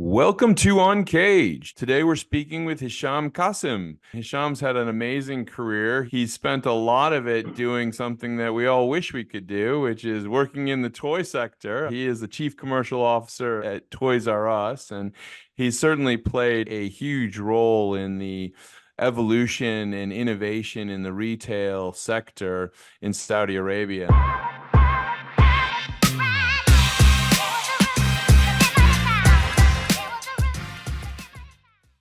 Welcome to Uncaged. Today we're speaking with Hisham Qasim. Hisham's had an amazing career. He's spent a lot of it doing something that we all wish we could do, which is working in the toy sector. He is the chief commercial officer at Toys R Us, and he's certainly played a huge role in the evolution and innovation in the retail sector in Saudi Arabia.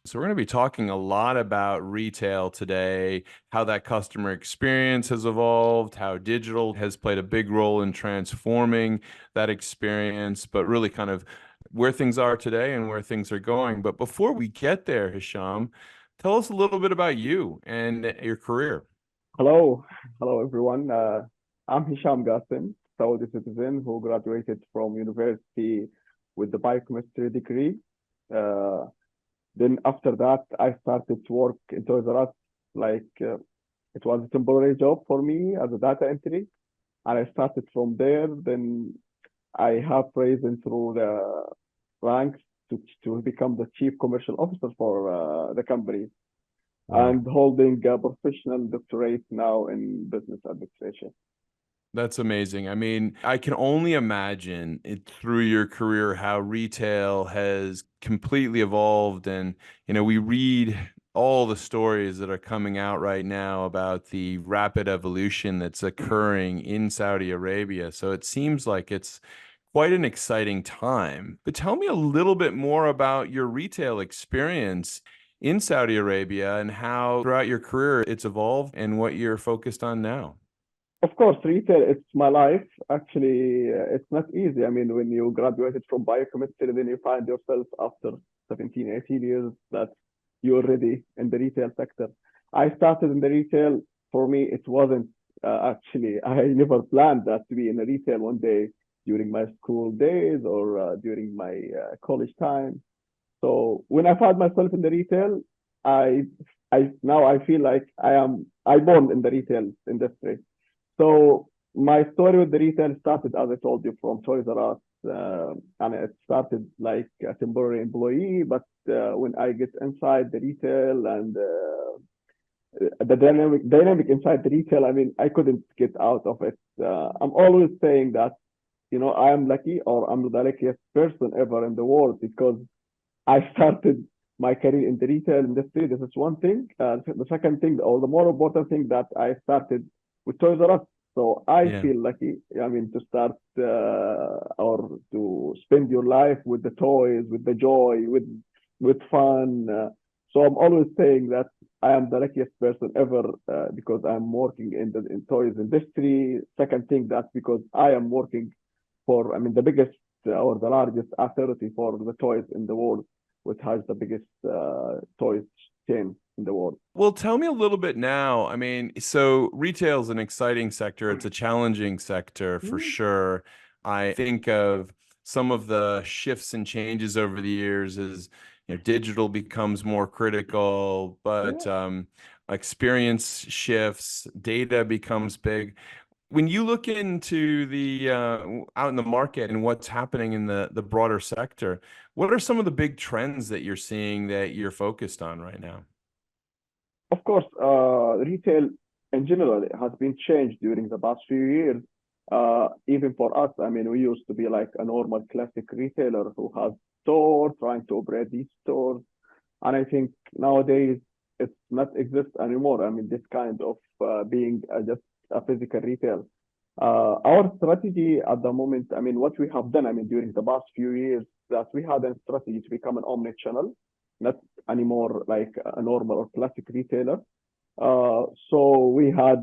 So we're going to be talking a lot about retail today, how that customer experience has evolved, how digital has played a big role in transforming that experience, but really kind of where things are today and where things are going. But before we get there, Hisham, tell us a little bit about you and your career. Hello everyone. I'm Hisham Qasim, Saudi citizen who graduated from university with the biochemistry degree. Uh, then after that, I started to work in Toys R Us. It was a temporary job for me as a data entry, and I started from there. Then I have risen through the ranks to become the chief commercial officer for the company Wow. and holding a professional doctorate now in business administration. That's amazing. I mean, I can only imagine it through your career how retail has completely evolved. And, we read all the stories that are coming out right now about the rapid evolution that's occurring in Saudi Arabia. So it seems like it's quite an exciting time. But tell me a little bit more about your retail experience in Saudi Arabia and how throughout your career it's evolved and what you're focused on now. Of course, retail, it's my life. Actually, it's not easy. I mean, when you graduated from biochemistry, then you find yourself after 17, 18 years that you're already in the retail sector. I started in the retail. For me, it wasn't actually, I never planned that to be in the retail one day during my school days or during my college time. So when I found myself in the retail, I, I feel like I born in the retail industry. So my story with the retail started, as I told you, from Toys R Us, and it started like a temporary employee. But when I get inside the retail and the dynamic inside the retail, I mean, I couldn't get out of it. I'm always saying that, I am lucky or I'm the luckiest person ever in the world because I started my career in the retail industry. This is one thing. The second thing, or the more important thing, that I started with Toys R Us. So I Yeah. feel lucky. I mean, to start or to spend your life with the toys, with the joy, with fun. So I'm always saying that I am the luckiest person ever because I'm working in the toys industry. Second thing, that's because I am working for, I mean, the biggest or the largest authority for the toys in the world, which has the biggest toys chain in the world. Well, tell me a little bit now. I mean, so retail is an exciting sector. It's a challenging sector for Mm. sure. I think of some of the shifts and changes over the years as digital becomes more critical, but Yeah. experience shifts, data becomes big. When you look into the out in the market and what's happening in the broader sector, what are some of the big trends that you're seeing that you're focused on right now? Of course, retail in general has been changed during the past few years. Even for us, I mean, we used to be like a normal classic retailer who has store trying to operate these stores, and I think nowadays it's not exist anymore. I mean, this kind of being just a physical retail. Our strategy at the moment, I mean, what we have done, I mean, during the past few years, that we had a strategy to become an omni-channel, not anymore like a normal or classic retailer. So we had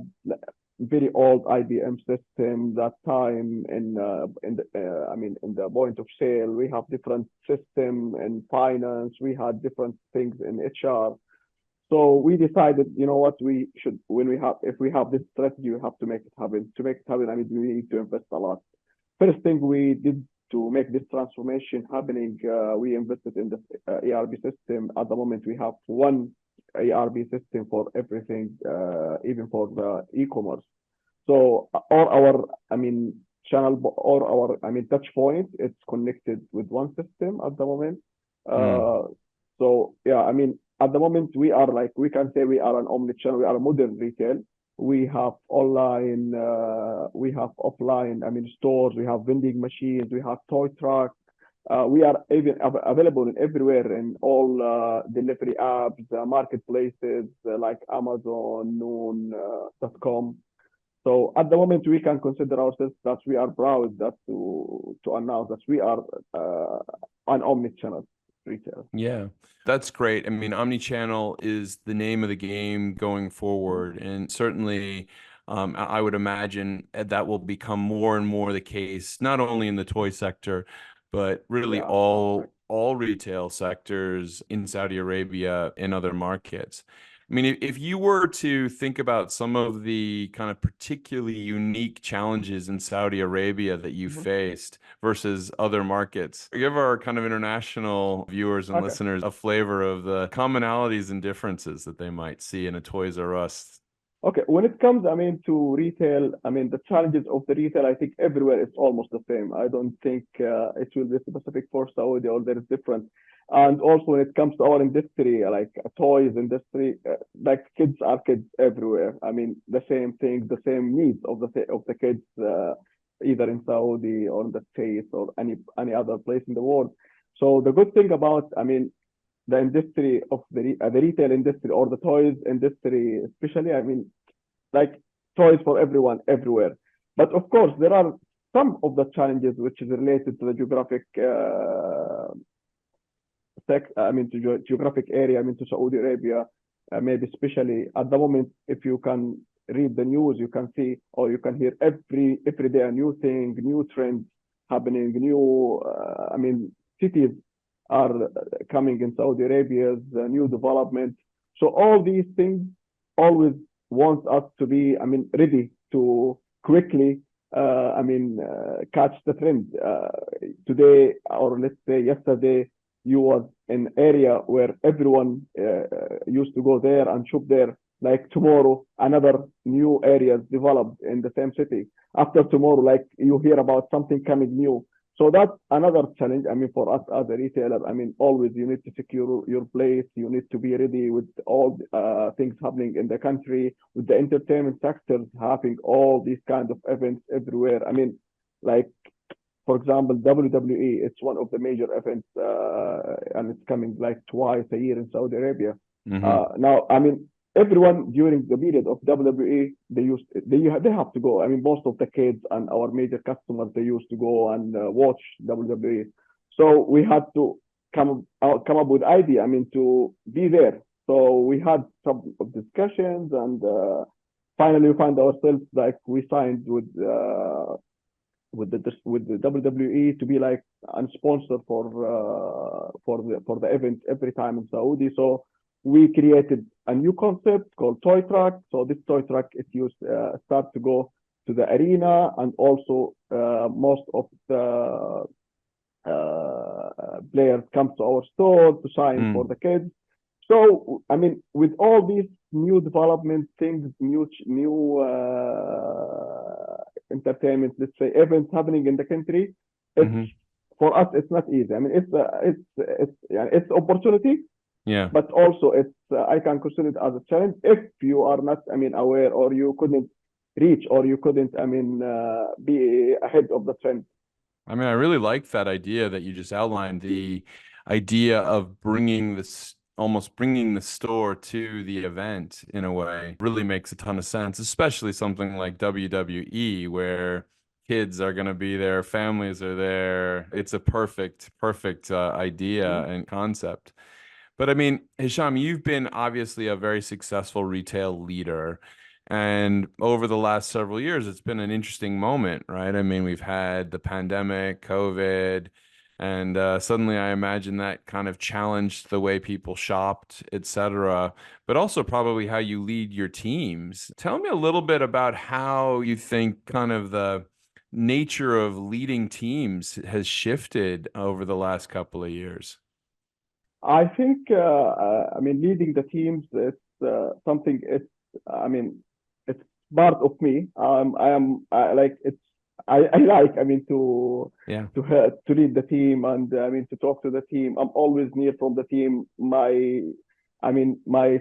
very old IBM system that time in the I mean in the point of sale. We have different system in finance. We had different things in HR. So we decided, you know what, we should when we have if we have this strategy, we have to make it happen. To make it happen, I mean, we need to invest a lot. First thing we did to make this transformation happening, we invested in the ERP system. At the moment, we have one ERP system for everything, even for the e-commerce. So all our, I mean, channel or our, I mean, touch point, it's connected with one system at the moment. Mm. Uh, so yeah, I mean, at the moment we are like we can say we are an omnichannel. We are a modern retail. We have online, we have offline. I mean, stores. We have vending machines. We have toy truck. We are even available in everywhere in all delivery apps, marketplaces like Amazon, Noon.com. So at the moment, we can consider ourselves that we are proud that to announce that we are an omnichannel retail. Yeah, that's great. I mean, omnichannel is the name of the game going Mhm. forward, and certainly, I would imagine that will become more and more the case, not only in the toy sector, but really Yeah, that's correct. all retail sectors in Saudi Arabia and other markets. I mean, if you were to think about some of the kind of particularly unique challenges in Saudi Arabia that you Mhm. faced versus other markets, give our kind of international viewers and Okay. listeners a flavor of the commonalities and differences that they might see in a Toys R Us. Okay, when it comes, I mean, to retail, I mean, the challenges of the retail, I think everywhere it's almost the same. I don't think it will be specific for Saudi or there is different. And also when it comes to our industry, like toys industry, like kids are kids everywhere. I mean, the same thing, the same needs of the kids, either in Saudi or in the States or any other place in the world. So the good thing about, I mean, the industry of the retail industry or the toys industry, especially, I mean, like toys for everyone everywhere. But of course, there are some of the challenges which is related to the geographic I mean, to geographic area. I mean, to Saudi Arabia, maybe especially at the moment, if you can read the news, you can see or you can hear every day a new thing, new trends happening, new. I mean, cities are coming in Saudi Arabia's new development. So all these things always want us to be, I mean, ready to quickly, catch the trend. Today, or let's say yesterday, you was in area where everyone used to go there and shop there. Like tomorrow, another new areas developed in the same city. After tomorrow, like you hear about something coming new. So that's another challenge. I mean, for us as a retailer, I mean, always you need to secure your place. You need to be ready with all things happening in the country, with the entertainment sectors having all these kind of events everywhere. I mean, like for example, WWE, it's one of the major events, and it's coming like twice a year in Saudi Arabia. Hmm. Now, I mean, everyone during the period of WWE, they have to go. I mean, most of the kids and our major customers, they used to go and watch WWE. So we had to come up with idea. I mean, to be there. So we had some discussions, and finally we found ourselves like we signed with the WWE to be like a sponsor for the event every time in Saudi. So we created a new concept called toy truck. So this toy truck it used start to go to the arena, and also most of the players come to our store to sign for Mm. the kids. So I mean, with all these new development things, new entertainment, let's say events happening in the country, it's Hmm. for us it's not easy. I mean, it's opportunity, Yeah. but also it's I can consider it as a challenge if you are not, I mean, aware, or you couldn't reach, or you couldn't, I mean, be ahead of the trend. I mean, I really like that idea that you just outlined, the idea of bringing this, almost bringing the store to the event in a way really makes a ton of sense, especially something like WWE where kids are going to be there, families are there. It's a perfect idea Mhm. and concept. But I mean, Hisham, you've been obviously a very successful retail leader. And over the last several years, it's been an interesting moment, right? I mean, we've had the pandemic, COVID, and suddenly I imagine that kind of challenged the way people shopped, et cetera, but also probably how you lead your teams. Tell me a little bit about how you think kind of the nature of leading teams has shifted over the last couple of years. I think, I mean, leading the teams is something. It's, I mean, it's part of me. I am like it's. I like, Yeah. to lead the team, and to talk to the team. I'm always near from the team. My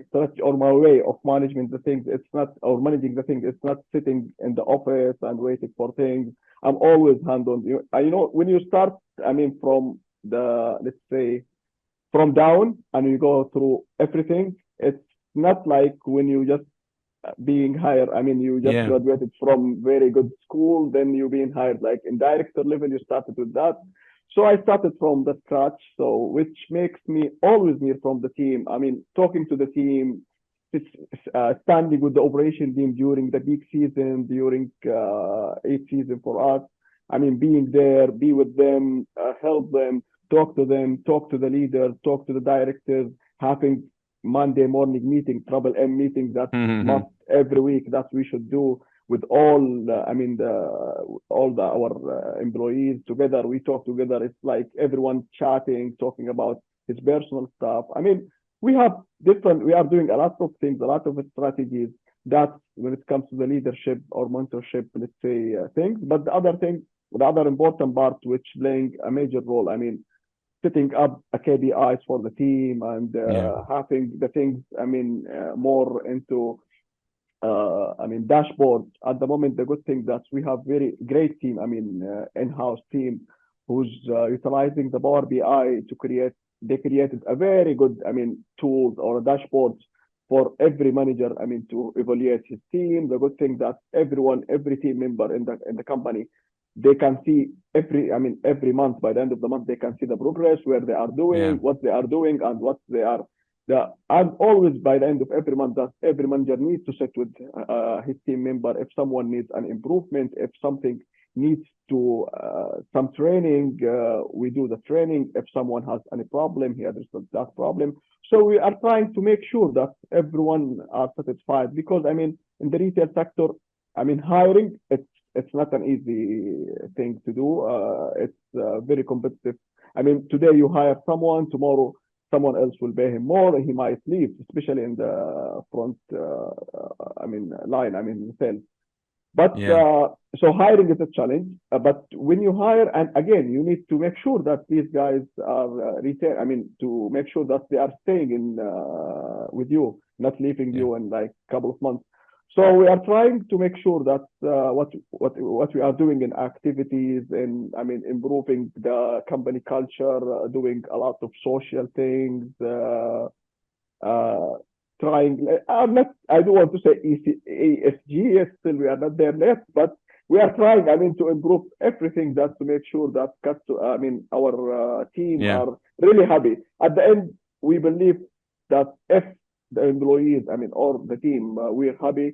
strategy or my way of managing the things, it's not, or managing the things, it's not sitting in the office and waiting for things. I'm always hand on. When you start, from the, let's say, from down and you go through everything, it's not like when you just being hired. You just Yeah. graduated from very good school, then you being hired like in director level. You started with that. So I started from the scratch. So which makes me always near from the team. Talking to the team, it's, standing with the operation team during the peak season, during each season for us. Being there, be with them, help them, talk to them, talk to the leaders, talk to the directors, having Monday morning meeting, Trouble M meeting. That's must Hmm. every week that we should do with all the our employees together. We talk together. It's like everyone chatting, talking about his personal stuff. We are doing a lot of things, a lot of strategies that when it comes to the leadership or mentorship, let's say, things. But the other important part, which playing a major role, setting up a KPIs for the team, and Yeah. having the things, more into, dashboards. At the moment, the good thing that we have very great team, in-house team, who's utilizing the Power BI to create. They created a very good, tools or dashboards for every manager, to evaluate his team. The good thing that every team member in the company, they can see every month. By the end of the month, they can see the progress, where they are doing, Yeah. what they are doing, and what they are and always by the end of every month, that every manager needs to sit with his team member. If someone needs an improvement, if something needs to some training, we do the training. If someone has any problem, he addresses that problem. So we are trying to make sure that everyone are satisfied, because in the retail sector, hiring, it's not an easy thing to do. It's very competitive. Today you hire someone, tomorrow someone else will pay him more. He might leave, especially in the front, line, sales. But Yeah. so hiring is a challenge. But when you hire, and again, you need to make sure that these guys are retain. To make sure that they are staying in with you, not leaving Yeah. you in like a couple of months. So we are trying to make sure that what we are doing in activities, and improving the company culture, doing a lot of social things. Uh, Trying. I don't want to say ESG. Yes, still we are not there yet, but we are trying. To improve everything, that to make sure that our team Yeah. are really happy. At the end, we believe that if the employees, or the team, we're happy,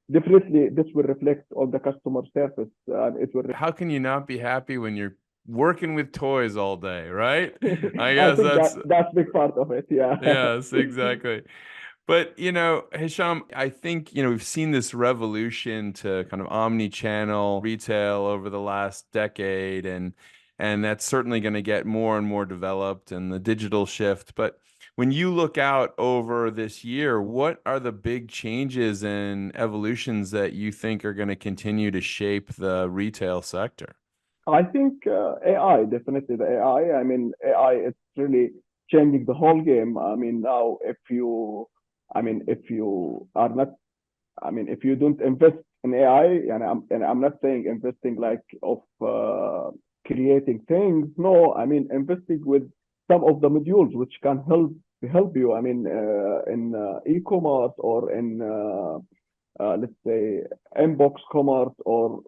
definitely this will reflect on the customer service, and it will. How can you not be happy when you're working with toys all day, right? I I guess think that's that's big part of it. Yeah. yes, exactly. But Hisham, I think, we've seen this revolution to kind of omni-channel retail over the last decade, and that's certainly going to get more and more developed, and the digital shift. But when you look out over this year, what are the big changes and evolutions that you think are going to continue to shape the retail sector? I think AI, definitely the AI. AI, it's really changing the whole game. Now if you are not, if you don't invest in AI, and I'm not saying investing like of creating things. No, investing with some of the modules which can help you. In e-commerce, or in let's say inbox commerce, or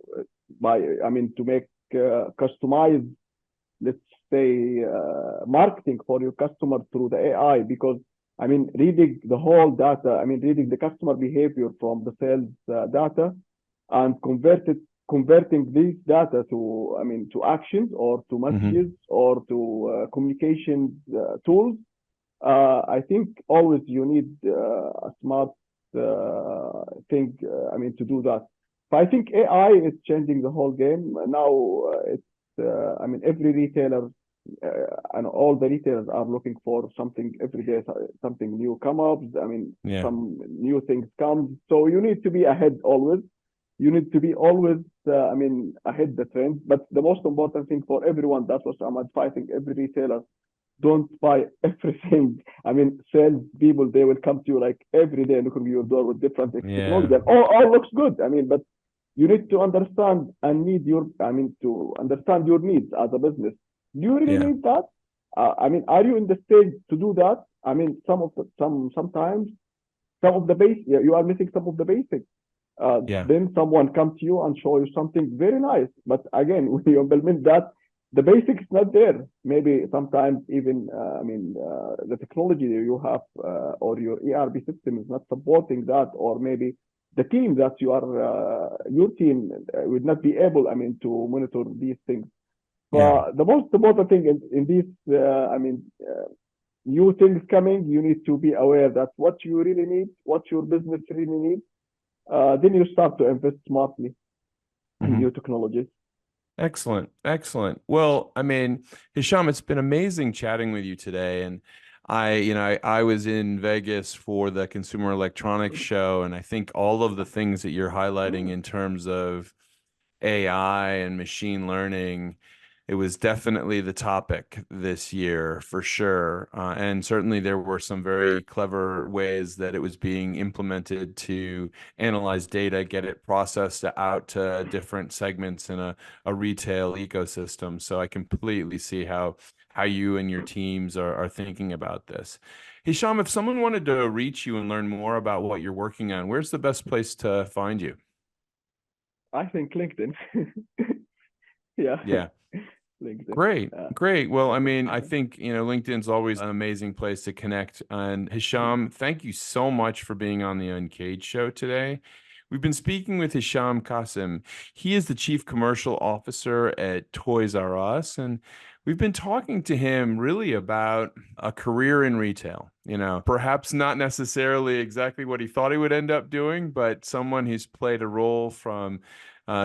by to make customized, let's say, marketing for your customer through the AI. Because reading the whole data, reading the customer behavior from the sales data, and converting these data to to actions, or to Hmm. messages, or to communication tools. I think always you need a smart thing, to do that. So I think AI is changing the whole game now. Every retailer, and all the retailers are looking for something every day. Something new come up. Yeah. Some new things come. So you need to be ahead always. You need to be always, ahead the trend. But the most important thing for everyone, that's what I'm advising every retailer, don't buy everything. I mean, sales people, they will come to you like every day knocking your door with different Yeah. technology. And all looks good. I mean, but you need to understand and need your, to understand your needs as a business. Do you really Yeah. need that? Are you in the stage to do that? I mean, sometimes some of the base, you are missing some of the basics. Yeah. Then someone come to you and show you something very nice. But again, when you implement that, the basics not there. Maybe sometimes even, the technology that you have or your ERP system is not supporting that, or maybe the team that your team would not be able, to monitor these things. Yeah. But the most important thing in these, new things coming, you need to be aware that what you really need, what your business really needs, then you start to invest smartly in Mhm. new technologies. Excellent. Excellent. Well, I mean, Hisham, it's been amazing chatting with you today. And I was in Vegas for the Consumer Electronics Show, and I think all of the things that you're highlighting in terms of AI and machine learning, it was definitely the topic this year for sure. And certainly there were some very clever ways that it was being implemented to analyze data, get it processed out to different segments in a retail ecosystem. So I completely see how you and your teams are thinking about this. Hisham, if someone wanted to reach you and learn more about what you're working on, where's the best place to find you? I think LinkedIn. Yeah, Yeah. LinkedIn. Great, Uh, great. Well, I that's mean, I it. think, LinkedIn's always an amazing place to connect. And Hisham, thank you so much for being on the Uncaged show today. We've been speaking with Hisham Qasim. He is the Chief Commercial Officer at Toys R Us, and we've been talking to him really about a career in retail. Perhaps not necessarily exactly what he thought he would end up doing, but someone who's played a role from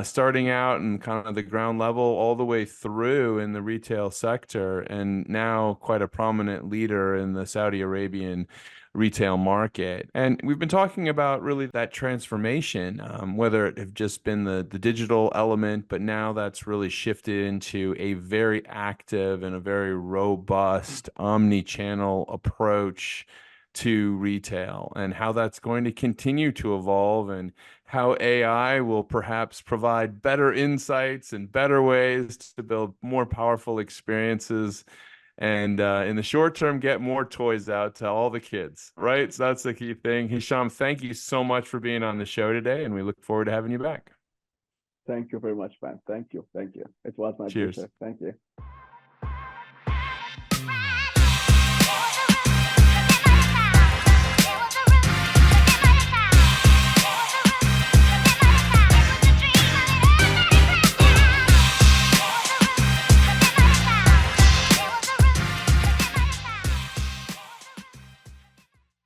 starting out and kind of the ground level all the way through in the retail sector, and now quite a prominent leader in the Saudi Arabian retail market. And we've been talking about really that transformation, whether it have just been the digital element, but now that's really shifted into a very active and a very robust omni-channel approach to retail, and how that's going to continue to evolve, and how AI will perhaps provide better insights and better ways to build more powerful experiences, and in the short term, get more toys out to all the kids, right? So that's the key thing. Hisham, thank you so much for being on the show today, and we look forward to having you back. Thank you very much, man. Thank you. Thank you. It was my Cheers. pleasure. Thank you.